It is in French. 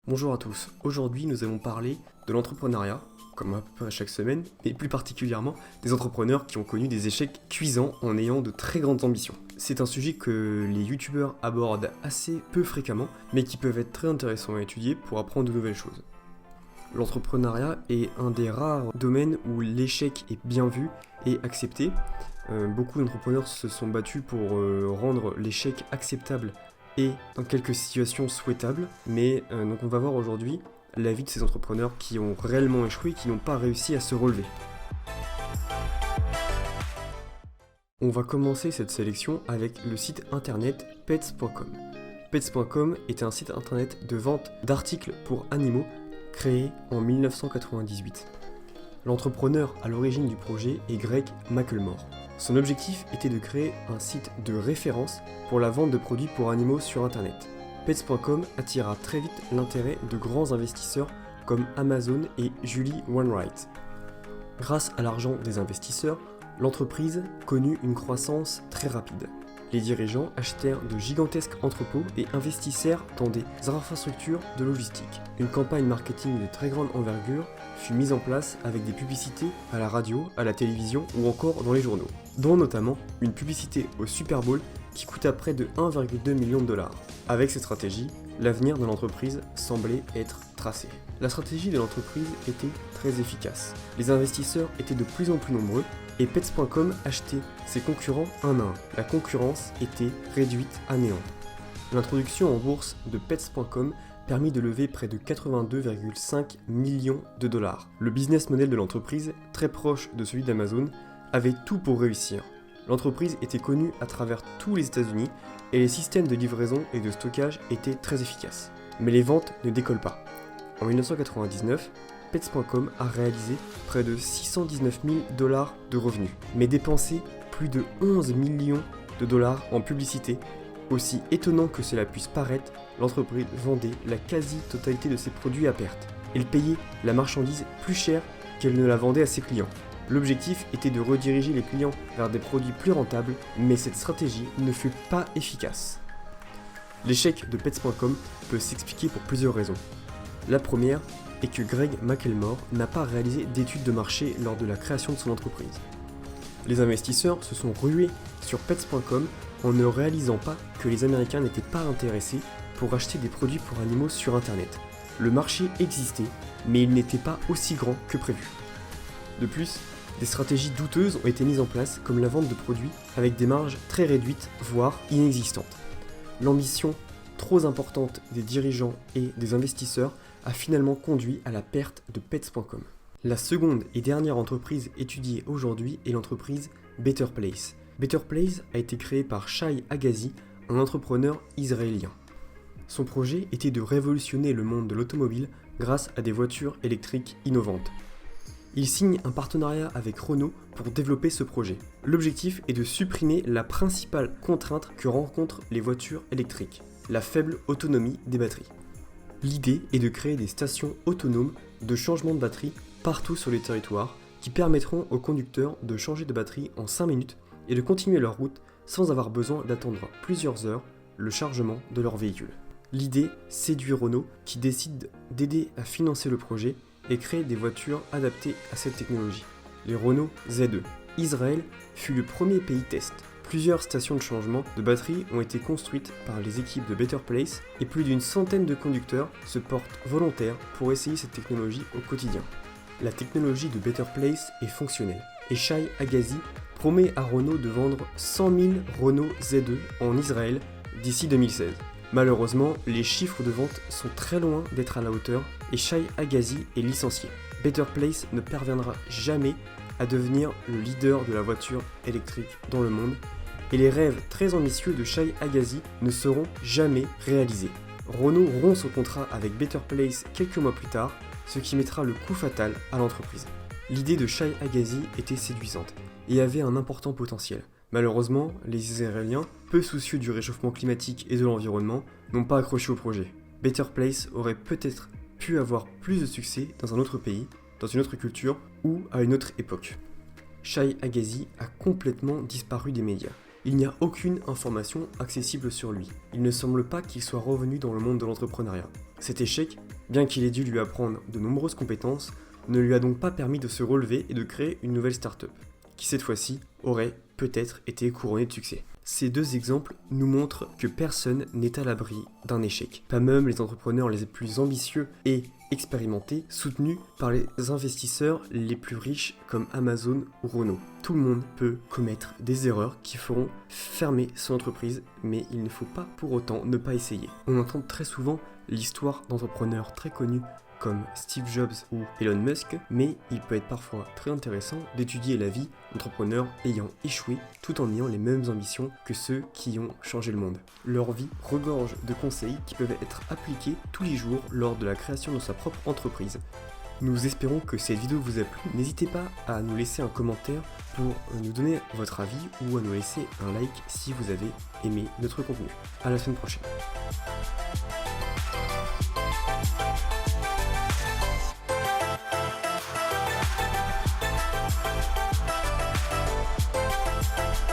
Bonjour à tous, aujourd'hui nous allons parler de l'entrepreneuriat, comme à peu près chaque semaine, mais plus particulièrement des entrepreneurs qui ont connu des échecs cuisants en ayant de très grandes ambitions. C'est un sujet que les youtubeurs abordent assez peu fréquemment, mais qui peuvent être très intéressants à étudier pour apprendre de nouvelles choses. L'entrepreneuriat est un des rares domaines où l'échec est bien vu et accepté. Beaucoup d'entrepreneurs se sont battus pour rendre l'échec acceptable et dans quelques situations souhaitables, mais donc on va voir aujourd'hui l'avis de ces entrepreneurs qui ont réellement échoué et qui n'ont pas réussi à se relever. On va commencer cette sélection avec le site internet pets.com. Pets.com est un site internet de vente d'articles pour animaux créé en 1998. L'entrepreneur à l'origine du projet est Greg McElmore. Son objectif était de créer un site de référence pour la vente de produits pour animaux sur internet. Pets.com attira très vite l'intérêt de grands investisseurs comme Amazon et Julie Wainwright. Grâce à l'argent des investisseurs, l'entreprise connut une croissance très rapide. Les dirigeants achetèrent de gigantesques entrepôts et investissèrent dans des infrastructures de logistique. Une campagne marketing de très grande envergure fut mise en place avec des publicités à la radio, à la télévision ou encore dans les journaux, dont notamment une publicité au Super Bowl qui coûta près de 1,2 million de dollars. Avec cette stratégie, l'avenir de l'entreprise semblait être tracé. La stratégie de l'entreprise était très efficace. Les investisseurs étaient de plus en plus nombreux et Pets.com achetait ses concurrents un à un. La concurrence était réduite à néant. L'introduction en bourse de Pets.com permit de lever près de 82,5 millions de dollars. Le business model de l'entreprise, très proche de celui d'Amazon, avait tout pour réussir. L'entreprise était connue à travers tous les États-Unis et les systèmes de livraison et de stockage étaient très efficaces. Mais les ventes ne décollent pas. En 1999, Pets.com a réalisé près de 619 000 dollars de revenus, mais dépensé plus de 11 millions de dollars en publicité. Aussi étonnant que cela puisse paraître, l'entreprise vendait la quasi-totalité de ses produits à perte. Elle payait la marchandise plus cher qu'elle ne la vendait à ses clients. L'objectif était de rediriger les clients vers des produits plus rentables, mais cette stratégie ne fut pas efficace. L'échec de Pets.com peut s'expliquer pour plusieurs raisons. La première est que Greg McElmore n'a pas réalisé d'études de marché lors de la création de son entreprise. Les investisseurs se sont rués sur Pets.com en ne réalisant pas que les Américains n'étaient pas intéressés pour acheter des produits pour animaux sur Internet. Le marché existait, mais il n'était pas aussi grand que prévu. De plus, des stratégies douteuses ont été mises en place, comme la vente de produits avec des marges très réduites, voire inexistantes. L'ambition trop importante des dirigeants et des investisseurs a finalement conduit à la perte de Pets.com. La seconde et dernière entreprise étudiée aujourd'hui est l'entreprise Better Place. Better Place a été créée par Shai Agassi, un entrepreneur israélien. Son projet était de révolutionner le monde de l'automobile grâce à des voitures électriques innovantes. Il signe un partenariat avec Renault pour développer ce projet. L'objectif est de supprimer la principale contrainte que rencontrent les voitures électriques, la faible autonomie des batteries. L'idée est de créer des stations autonomes de changement de batterie partout sur les territoires qui permettront aux conducteurs de changer de batterie en 5 minutes et de continuer leur route sans avoir besoin d'attendre plusieurs heures le chargement de leur véhicule. L'idée séduit Renault qui décide d'aider à financer le projet et créer des voitures adaptées à cette technologie, les Renault ZE. Israël fut le premier pays test. Plusieurs stations de changement de batterie ont été construites par les équipes de Better Place et plus d'une centaine de conducteurs se portent volontaires pour essayer cette technologie au quotidien. La technologie de Better Place est fonctionnelle et Shai Agassi promet à Renault de vendre 100 000 Renault ZE en Israël d'ici 2016. Malheureusement, les chiffres de vente sont très loin d'être à la hauteur et Shai Agassi est licencié. Better Place ne parviendra jamais à devenir le leader de la voiture électrique dans le monde et les rêves très ambitieux de Shai Agassi ne seront jamais réalisés. Renault rompt son contrat avec Better Place quelques mois plus tard, ce qui mettra le coup fatal à l'entreprise. L'idée de Shai Agassi était séduisante et avait un important potentiel. Malheureusement, les Israéliens, peu soucieux du réchauffement climatique et de l'environnement, n'ont pas accroché au projet. Better Place aurait peut-être pu avoir plus de succès dans un autre pays, dans une autre culture ou à une autre époque. Shai Agassi a complètement disparu des médias. Il n'y a aucune information accessible sur lui. Il ne semble pas qu'il soit revenu dans le monde de l'entrepreneuriat. Cet échec bien qu'il ait dû lui apprendre de nombreuses compétences, ne lui a donc pas permis de se relever et de créer une nouvelle start-up, qui cette fois-ci aurait peut-être été couronnée de succès. Ces deux exemples nous montrent que personne n'est à l'abri d'un échec, pas même les entrepreneurs les plus ambitieux et expérimentés, soutenus par les investisseurs les plus riches comme Amazon ou Renault. Tout le monde peut commettre des erreurs qui feront fermer son entreprise, mais il ne faut pas pour autant ne pas essayer. On entend très souvent l'histoire d'entrepreneurs très connus comme Steve Jobs ou Elon Musk, mais il peut être parfois très intéressant d'étudier la vie d'entrepreneurs ayant échoué tout en ayant les mêmes ambitions que ceux qui ont changé le monde. Leur vie regorge de conseils qui peuvent être appliqués tous les jours lors de la création de sa propre entreprise. Nous espérons que cette vidéo vous a plu. N'hésitez pas à nous laisser un commentaire pour nous donner votre avis ou à nous laisser un like si vous avez aimé notre contenu. À la semaine prochaine.